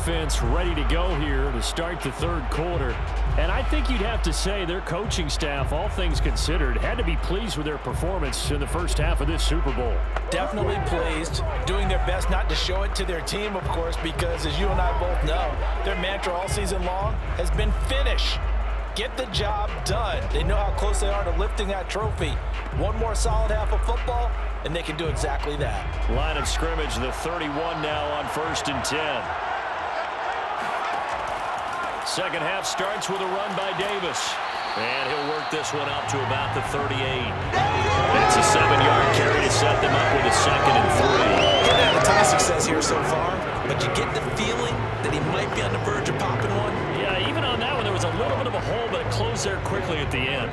offense ready to go here to start the third quarter. And I think you'd have to say their coaching staff, all things considered, had to be pleased with their performance in the first half of this Super Bowl. Definitely pleased, doing their best not to show it to their team, of course, because as you and I both know, their mantra all season long has been finish. Get the job done. They know how close they are to lifting that trophy. One more solid half of football, and they can do exactly that. Line of scrimmage, the 31 now on 1st and 10. Second half starts with a run by Davis. And he'll work this one out to about the 38. And it's a 7-yard carry to set them up with a 2nd and 3. He's had a ton of success here so far, but you get the feeling that he might be on the verge of popping one. Yeah, even on that one, there was a little bit of a hole, but it closed there quickly at the end.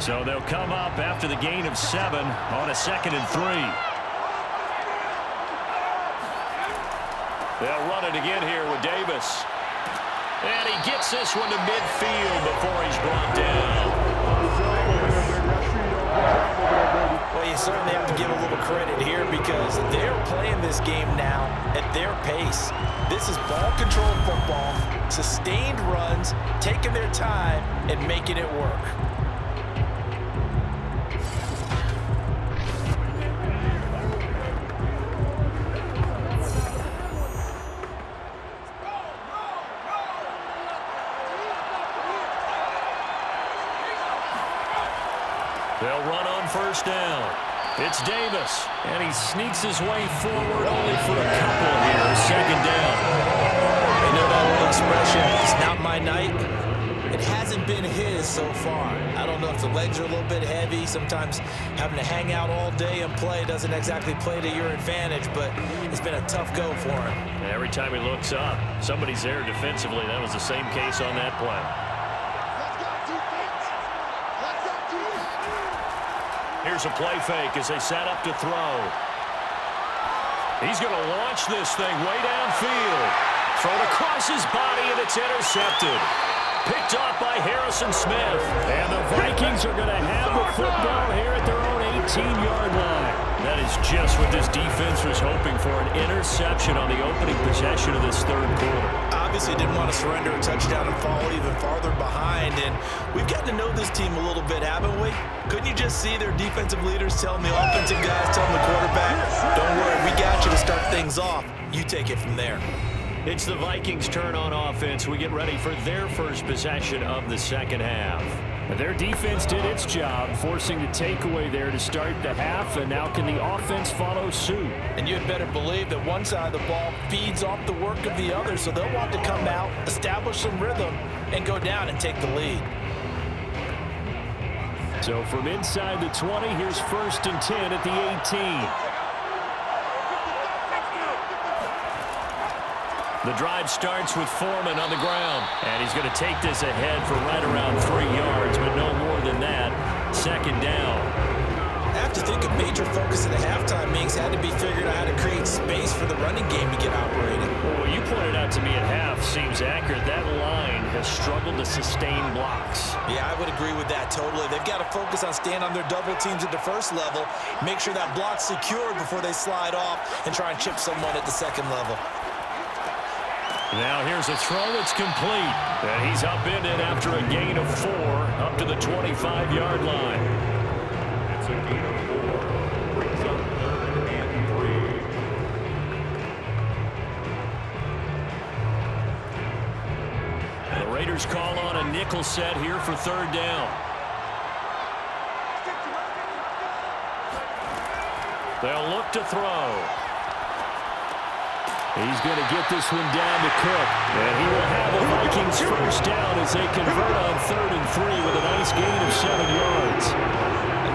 So they'll come up after the gain of 7 on a 2nd and 3. They'll run it again here with Davis. And he gets this one to midfield before he's brought down. Well, you certainly have to give a little credit here because they're playing this game now at their pace. This is ball-controlled football, sustained runs, taking their time, and making it work. They'll run on 1st down. It's Davis, and he sneaks his way forward only for a couple here. 2nd down. You know that old expression, it's not my night. It hasn't been his so far. I don't know if the legs are a little bit heavy. Sometimes having to hang out all day and play doesn't exactly play to your advantage, but it's been a tough go for him. Every time he looks up, somebody's there defensively. That was the same case on that play. Here's a play fake as they set up to throw. He's going to launch this thing way downfield. Thrown across his body, and it's intercepted. Picked off by Harrison Smith. And the Vikings are going to have the football here at their own 18-yard line. That is just what this defense was hoping for, an interception on the opening possession of this third quarter. Obviously didn't want to surrender a touchdown and fall even farther behind, and we've gotten to know this team a little bit, haven't we? Couldn't you just see their defensive leaders telling the offensive guys, telling the quarterback, don't worry, we got you to start things off. You take it from there. It's the Vikings' turn on offense. We get ready for their first possession of the second half. Their defense did its job, forcing the takeaway there to start the half, and now can the offense follow suit? And you'd better believe that one side of the ball feeds off the work of the other, so they'll want to come out, establish some rhythm, and go down and take the lead. So from inside the 20, here's 1st and 10 at the 18. The drive starts with Foreman on the ground, and he's going to take this ahead for right around 3 yards, but no more than that. 2nd down. I have to think a major focus in the halftime meetings had to be figuring out how to create space for the running game to get operating. Well, what you pointed out to me at half seems accurate. That line has struggled to sustain blocks. Yeah, I would agree with that totally. They've got to focus on staying on their double teams at the first level, make sure that block's secured before they slide off, and try and chip someone at the second level. Now here's a throw that's complete. And he's upended after a gain of 4 up to the 25-yard line. It's a gain of 4. Brings up 3rd and 3. The Raiders call on a nickel set here for 3rd down. They'll look to throw. He's going to get this one down to Cook. And he will have a Vikings first down as they convert on 3rd and 3 with a nice gain of 7 yards.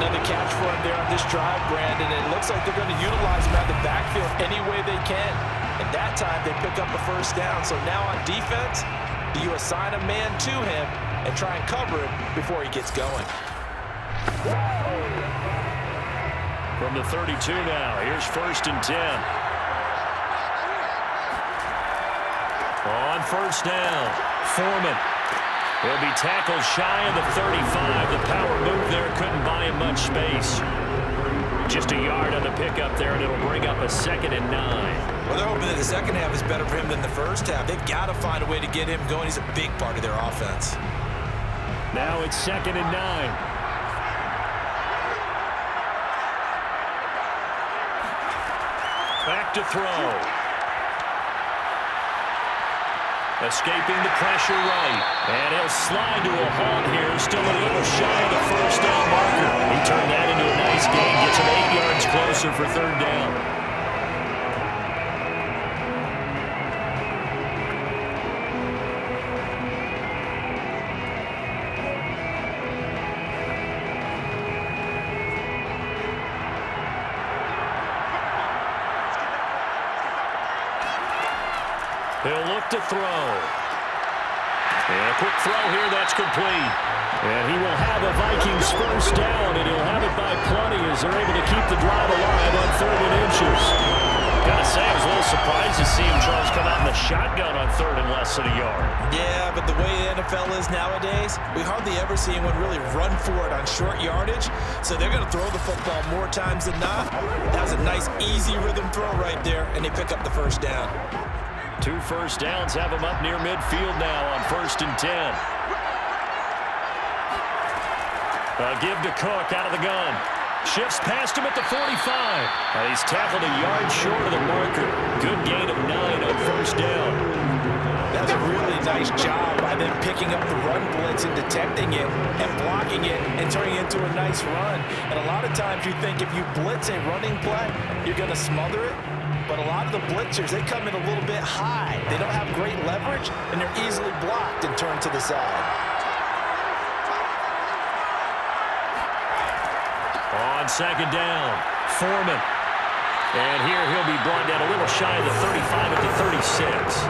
Another catch for him there on this drive, Brandon. And it looks like they're going to utilize him out of the backfield any way they can. And that time they pick up a first down. So now on defense, you assign a man to him and try and cover him before he gets going. From the 32 now, here's 1st and 10. On 1st down, Foreman. He'll be tackled shy of the 35. The power move there couldn't buy him much space. Just a yard on the pickup there, and it'll bring up a 2nd and 9. Well, they're hoping that the second half is better for him than the first half. They've got to find a way to get him going. He's a big part of their offense. Now it's 2nd and 9. Back to throw. Escaping the pressure right. And he'll slide to a halt here. Still a little shy of the first down marker. He turned that into a nice gain. Gets him 8 yards closer for 3rd down. He'll look to throw. And a quick throw here, that's complete. And he will have a Vikings first down, and he'll have it by plenty as they're able to keep the drive alive on 3rd and inches. Gotta say, I was a little surprised to see him, Charles, come out in the shotgun on 3rd and less than a yard. Yeah, but the way the NFL is nowadays, we hardly ever see anyone really run for it on short yardage. So they're going to throw the football more times than not. That was a nice, easy rhythm throw right there, and they pick up the first down. 2 first downs have him up near midfield now on 1st and 10. Give to Cook out of the gun. Shifts past him at the 45. And he's tackled a yard short of the marker. Good gain of 9 on 1st down. That's a really nice job by them picking up the run blitz and detecting it and blocking it and turning it into a nice run. And a lot of times you think if you blitz a running play, you're going to smother it. But a lot of the blitzers, they come in a little bit high. They don't have great leverage, and they're easily blocked and turned to the side. On 2nd down, Foreman. And here he'll be brought down a little shy of the 35 at the 36.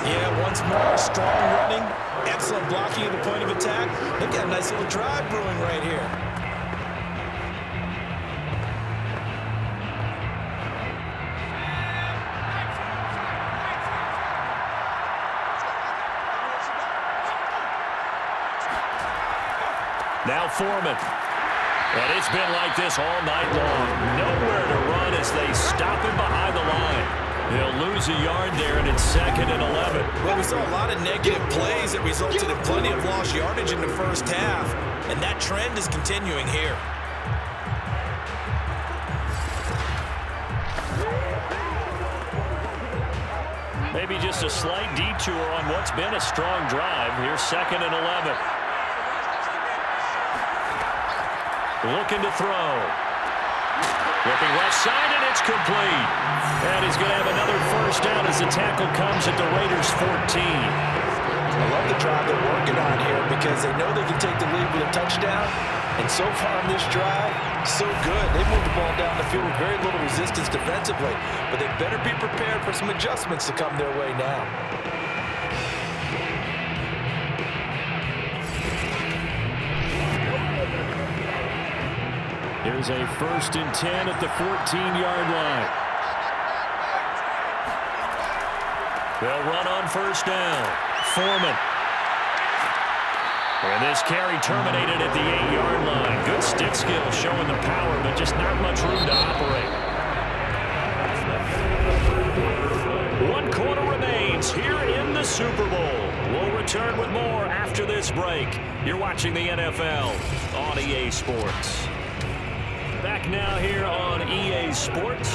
Yeah, once more, strong running, excellent blocking at the point of attack. They've got a nice little drive brewing right here. Now Foreman. And it's been like this all night long. Nowhere to run as they stop him behind the line. He'll lose a yard there, and it's 2nd and 11. Well, we saw a lot of negative plays that resulted in plenty of lost yardage in the first half, and that trend is continuing here. Maybe just a slight detour on what's been a strong drive. Here's 2nd and 11. Looking to throw. Looking left side, and it's complete. And he's going to have another first down as the tackle comes at the Raiders' 14. I love the drive they're working on here because they know they can take the lead with a touchdown. And so far on this drive, so good. They moved the ball down the field with very little resistance defensively. But they better be prepared for some adjustments to come their way now. Here's a 1st and 10 at the 14-yard line. They'll run on 1st down. Foreman. And this carry terminated at the 8-yard line. Good stick skill showing the power, but just not much room to operate. 1 quarter remains here in the Super Bowl. We'll return with more after this break. You're watching the NFL on EA Sports. Back now here on EA Sports.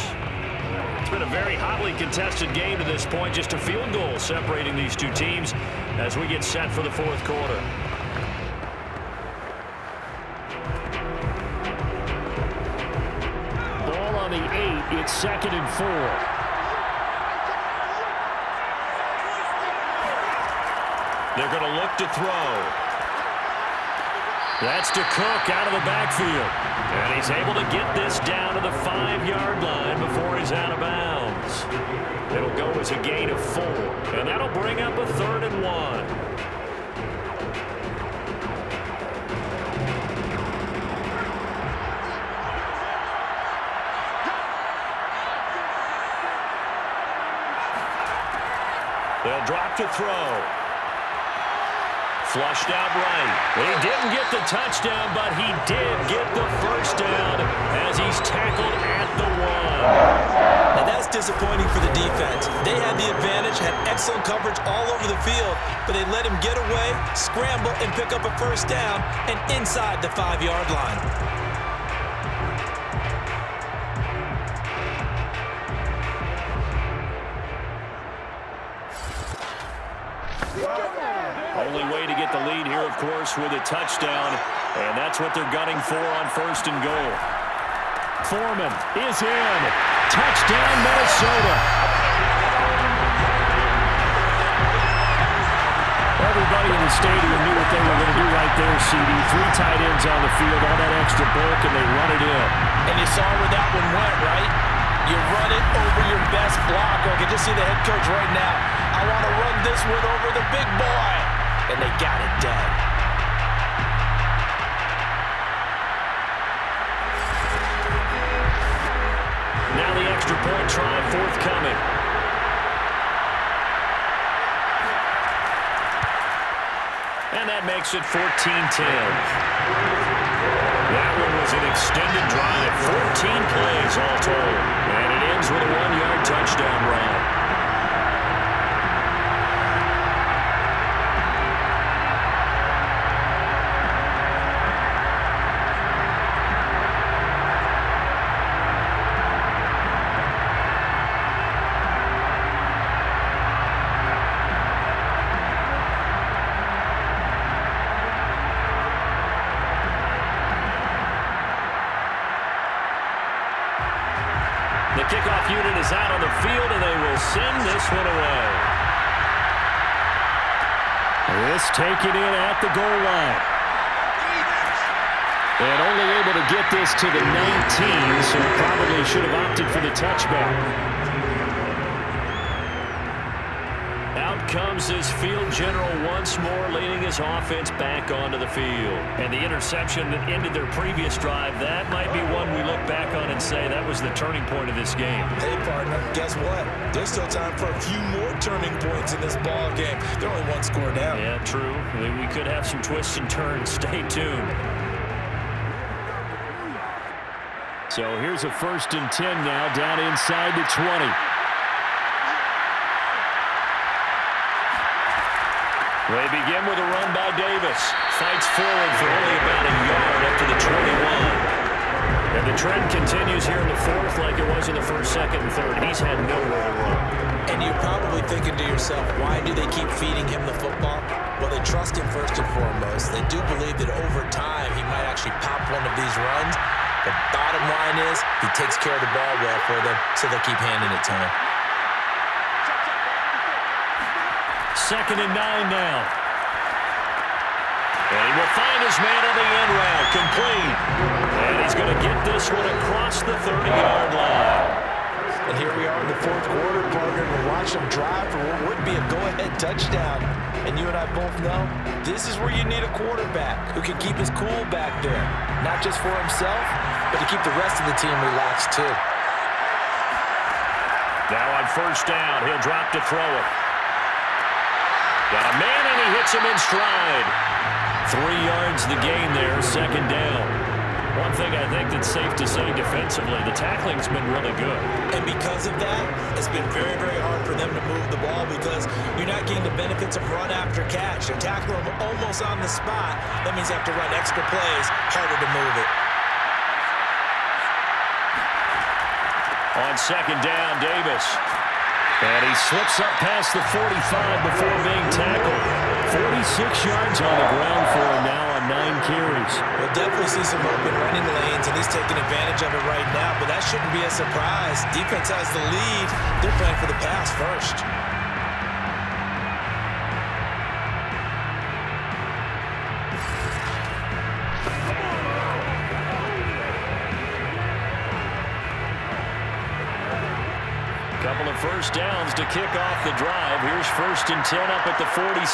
It's been a very hotly contested game to this point. Just a field goal separating these two teams as we get set for the 4th quarter. Ball on the 8. It's 2nd and 4. They're going to look to throw. That's to Cook out of the backfield. And he's able to get this down to the 5-yard line before he's out of bounds. It'll go as a gain of 4. And that'll bring up a 3rd and 1. They'll drop to throw. Flushed out right. He didn't get the touchdown, but he did get the first down as he's tackled at the 1. Now that's disappointing for the defense. They had the advantage, had excellent coverage all over the field, but they let him get away, scramble, and pick up a first down and inside the 5-yard line. Only way to get the lead here, of course, with a touchdown, and that's what they're gunning for on 1st and goal. Foreman is in. Touchdown, Minnesota. Everybody in the stadium knew what they were going to do right there, CD. 3 tight ends on the field, all that extra bulk, and they run it in. And you saw where that one went, right? You run it over your best blocker. I can just see the head coach right now. I want to run this one over the big boy. And they got it done. Now the extra point try forthcoming. And that makes it 14-10. That one was an extended drive. 14 plays all told. And it ends with a 1-yard touchdown run. The kickoff unit is out on the field, and they will send this one away. This taken in at the goal line. And only able to get this to the 19, so probably should have opted for the touchback. Out comes his field general once more, leading his offense back onto the field. And the interception that ended their previous drive, that might be one we look back on and say that was the turning point of this game. Hey, partner, guess what? There's still time for a few more turning points in this ball game. They're only 1 score down. Yeah, true. We could have some twists and turns. Stay tuned. So here's a 1st and 10 now, down inside the 20. They begin with a run by Davis. Fights forward for only about a yard up to the 21. And the trend continues here in the 4th like it was in the 1st, 2nd, and 3rd. He's had nowhere to run. And you're probably thinking to yourself, why do they keep feeding him the football? Well, they trust him first and foremost. They do believe that over time he might actually pop one of these runs. The bottom line is he takes care of the ball well for them, so they'll keep handing it to him. 2nd and 9 now. And he will find his man on the end route, complete. And he's going to get this one across the 30-yard line. And here we are in the 4th quarter, partner, and we're watching them drive for what would be a go-ahead touchdown. And you and I both know this is where you need a quarterback who can keep his cool back there. Not just for himself, but to keep the rest of the team relaxed too. Now on 1st down, he'll drop to throw it. Got a man, and he hits him in stride. 3 yards the gain there, 2nd down. One thing I think that's safe to say defensively, the tackling's been really good. And because of that, it's been very, very hard for them to move the ball because you're not getting the benefits of run after catch. They're tackling them almost on the spot. That means they have to run extra plays, harder to move it. On 2nd down, Davis. And he slips up past the 45 before being tackled. 46 yards on the ground for him now on 9 carries. We'll definitely see some open running lanes, and he's taking advantage of it right now, but that shouldn't be a surprise. Defense has the lead. They're playing for the pass first. Couple of 1st downs to kick off the drive. Here's 1st and 10 up at the 46.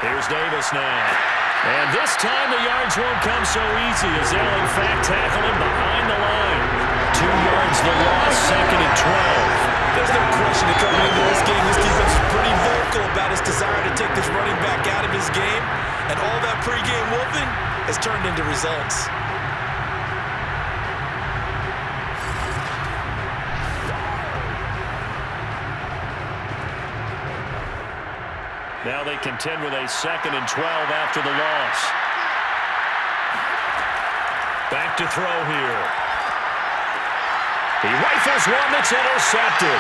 Here's Davis now. And this time the yards won't come so easy as they'll in fact tackle him behind the line. 2 yards the loss, 2nd and 12. The there's no question that coming into this game, this defense is pretty vocal about its desire to take this running back out of his game, and all that pregame wolfing has turned into results. Now they contend with a 2nd and 12 after the loss. Back to throw here. He rifles one that's intercepted.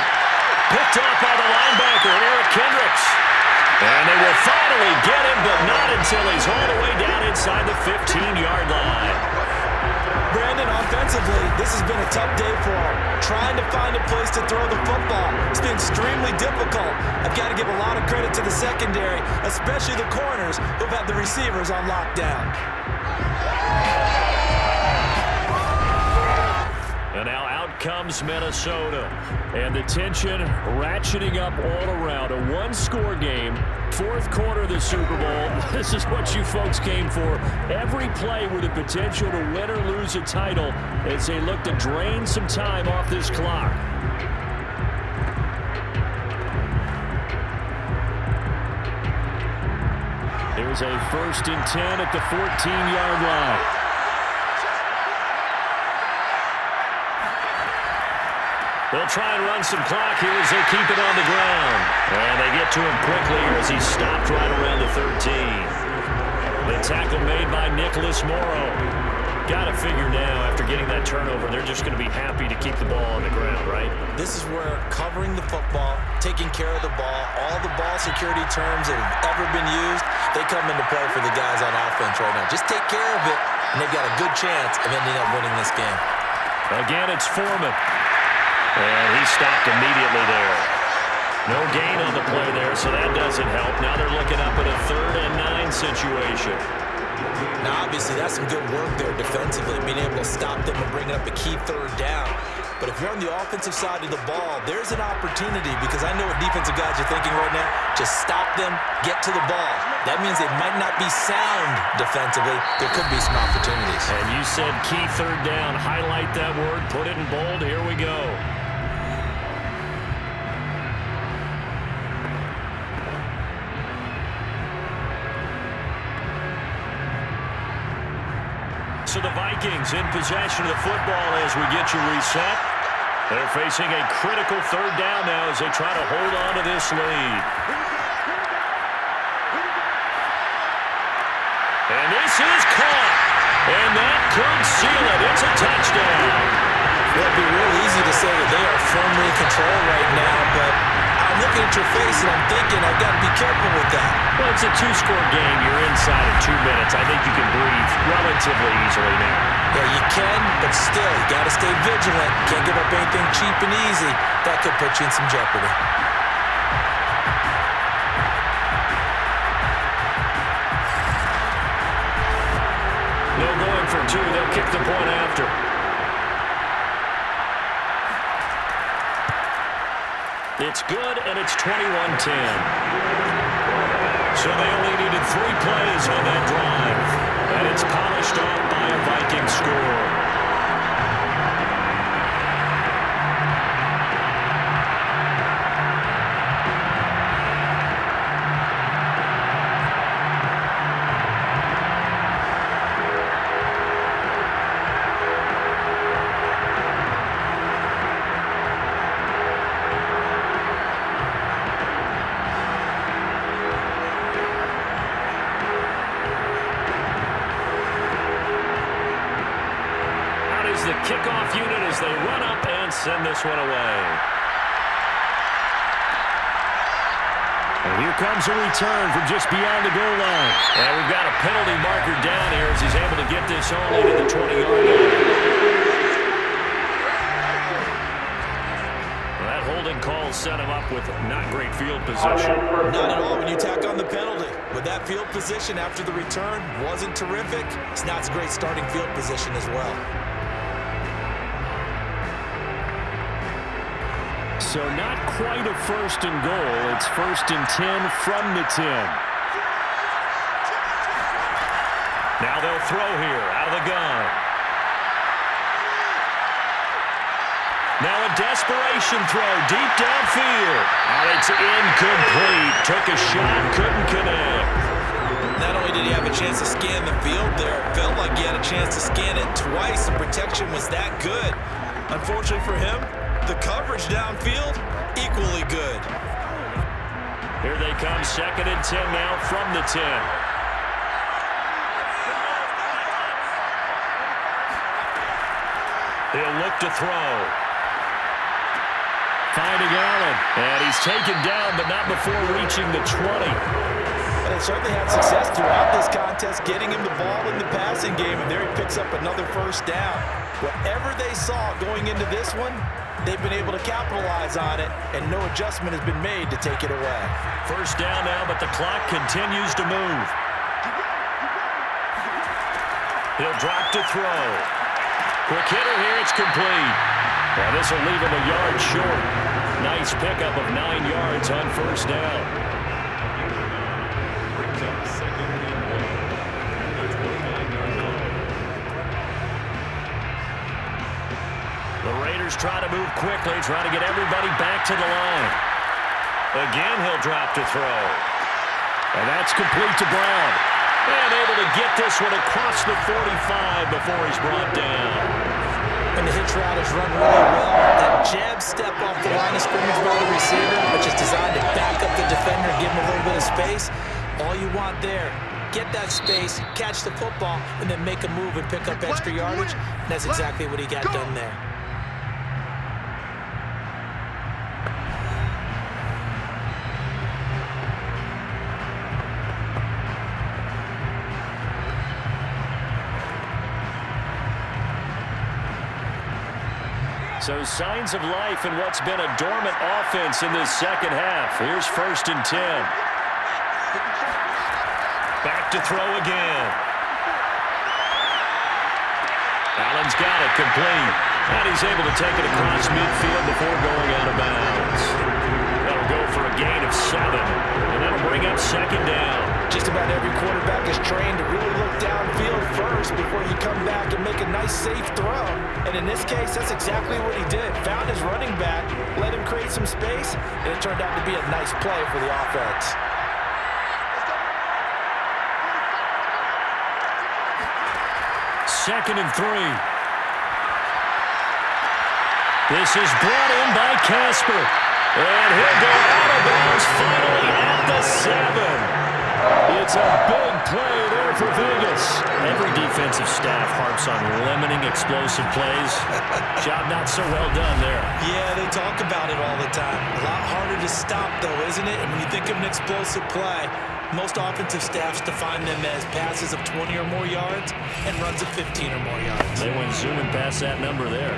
Picked off by the linebacker, Eric Kendricks. And they will finally get him, but not until he's all the way down inside the 15-yard line. Brandon, offensively, this has been a tough day for him. Trying to find a place to throw the football. It's been extremely difficult. I've got to give a lot of credit to the secondary, especially the corners who've had the receivers on lockdown. And now out comes Minnesota. And the tension ratcheting up all around. A one-score game. 4th quarter of the Super Bowl. This is what you folks came for. Every play with the potential to win or lose a title as they look to drain some time off this clock. Here's a 1st and 10 at the 14-yard line. They'll try and run some clock here as they keep it on the ground. And they get to him quickly here as he stopped right around the 13. The tackle made by Nicholas Morrow. Got to figure now, after getting that turnover, they're just going to be happy to keep the ball on the ground, right? This is where covering the football, taking care of the ball, all the ball security terms that have ever been used, they come into play for the guys on offense right now. Just take care of it, and they've got a good chance of ending up winning this game. Again, it's Foreman. And he stopped immediately there. No gain on the play there, so that doesn't help. Now they're looking up at a 3rd and 9 situation. Now, obviously, that's some good work there defensively, being able to stop them and bringing up a key 3rd down. But if you're on the offensive side of the ball, there's an opportunity, because I know what defensive guys are thinking right now. Just stop them, get to the ball. That means they might not be sound defensively. There could be some opportunities. And you said key 3rd down. Highlight that word. Put it in bold. Here we go. So the Vikings in possession of the football as we get you reset. They're facing a critical 3rd down now as they try to hold on to this lead. And this is caught. And that could seal it. It's a touchdown. Well, it'd be real easy to say that they are firmly in control right now, but I'm looking at your face and I'm thinking I've got to be careful with that. Well, it's a 2-score game. You're inside in 2 minutes. I think you can breathe relatively easily now. Yeah, you can, but still, you got to stay vigilant. Can't give up anything cheap and easy. That could put you in some jeopardy. No going for 2. They'll kick the point after. It's good, and it's 21-10. So they only needed 3 plays on that drive. And it's polished off by a Viking score. The kickoff unit as they run up and send this one away. And here comes a return from just beyond the goal line. And we've got a penalty marker down here as he's able to get this all into the 20-yard line. Well, that holding call set him up with not great field position. Not at all when you tack on the penalty. But that field position after the return wasn't terrific. It's not a great starting field position as well. So not quite a 1st and goal. It's 1st and 10 from the 10. Now they'll throw here out of the gun. Now a desperation throw deep downfield. And it's incomplete. Took a shot, couldn't connect. Not only did he have a chance to scan the field there, it felt like he had a chance to scan it twice. The protection was that good. Unfortunately for him, the coverage downfield, equally good. Here they come, 2nd and 10 now from the 10. He'll look to throw. Finding Allen. And he's taken down, but not before reaching the 20. And they certainly had success throughout this contest, getting him the ball in the passing game, and there he picks up another first down. Whatever they saw going into this one, they've been able to capitalize on it, and no adjustment has been made to take it away. First down now, but the clock continues to move. He'll drop to throw. Quick hitter here, it's complete. Now this will leave him a yard short. Nice pickup of 9 yards on first down. The Raiders try to move quickly, try to get everybody back to the line. Again, he'll drop to throw. And that's complete to Brown. And able to get this one across the 45 before he's brought down. And the hitch route is run really well. That jab step off the line of scrimmage by the receiver, which is designed to back up the defender and give him a little bit of space. All you want there, get that space, catch the football, and then make a move and pick up extra yardage. And that's exactly what he got done there. So signs of life in what's been a dormant offense in this second half. Here's 1st and 10. Back to throw again. Allen's got it complete. And he's able to take it across midfield before going out of bounds. That'll go for a gain of 7. And that'll bring up 2nd down. Just about every quarterback is trained to really look downfield first before you come back and make a nice, safe throw. And in this case, that's exactly what he did. Found his running back, let him create some space, and it turned out to be a nice play for the offense. Second and 3. This is brought in by Casper. And he'll go out of bounds finally at the 7. It's a big play there for Vegas. Every defensive staff harps on limiting explosive plays. Job not so well done there. Yeah, they talk about it all the time. A lot harder to stop, though, isn't it? And when you think of an explosive play, most offensive staffs define them as passes of 20 or more yards and runs of 15 or more yards. They went zooming past that number there.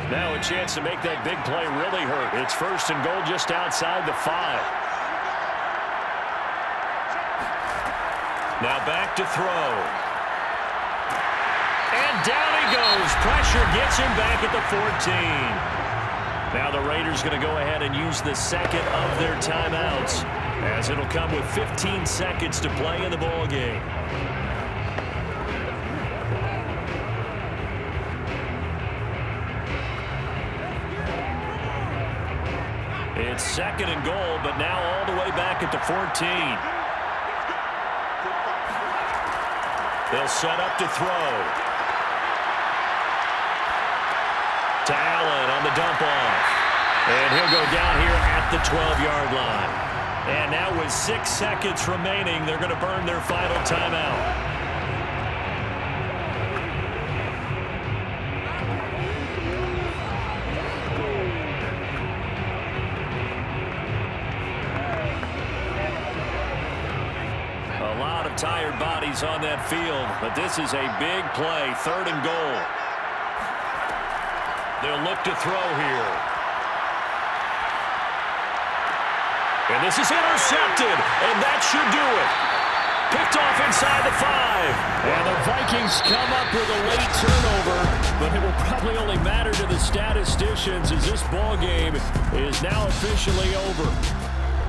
Now a chance to make that big play really hurt. It's 1st and goal just outside the 5. Now back to throw. And down he goes. Pressure gets him back at the 14. Now the Raiders going to go ahead and use the 2nd of their timeouts, as it'll come with 15 seconds to play in the ball game. It's 2nd and goal, but now all the way back at the 14. They'll set up to throw. To Allen on the dump off. And he'll go down here at the 12-yard line. And now with 6 seconds remaining, they're going to burn their final timeout. Tired bodies on that field, but this is a big play. 3rd and goal. They'll look to throw here. And this is intercepted, and that should do it. Picked off inside the 5. And the Vikings come up with a late turnover, but it will probably only matter to the statisticians as this ball game is now officially over.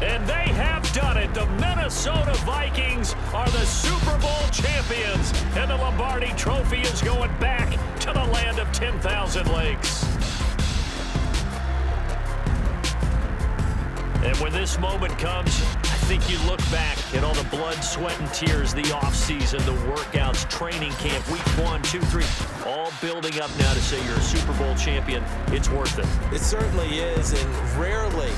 And they have done it. The Minnesota Vikings are the Super Bowl champions, and the Lombardi Trophy is going back to the land of of 10,000 lakes. And when this moment comes, I think you look back at all the blood, sweat, and tears, the offseason, the workouts, training camp, week 1, 2, 3, all building up now to say you're a Super Bowl champion. It's worth it. It certainly is, and rarely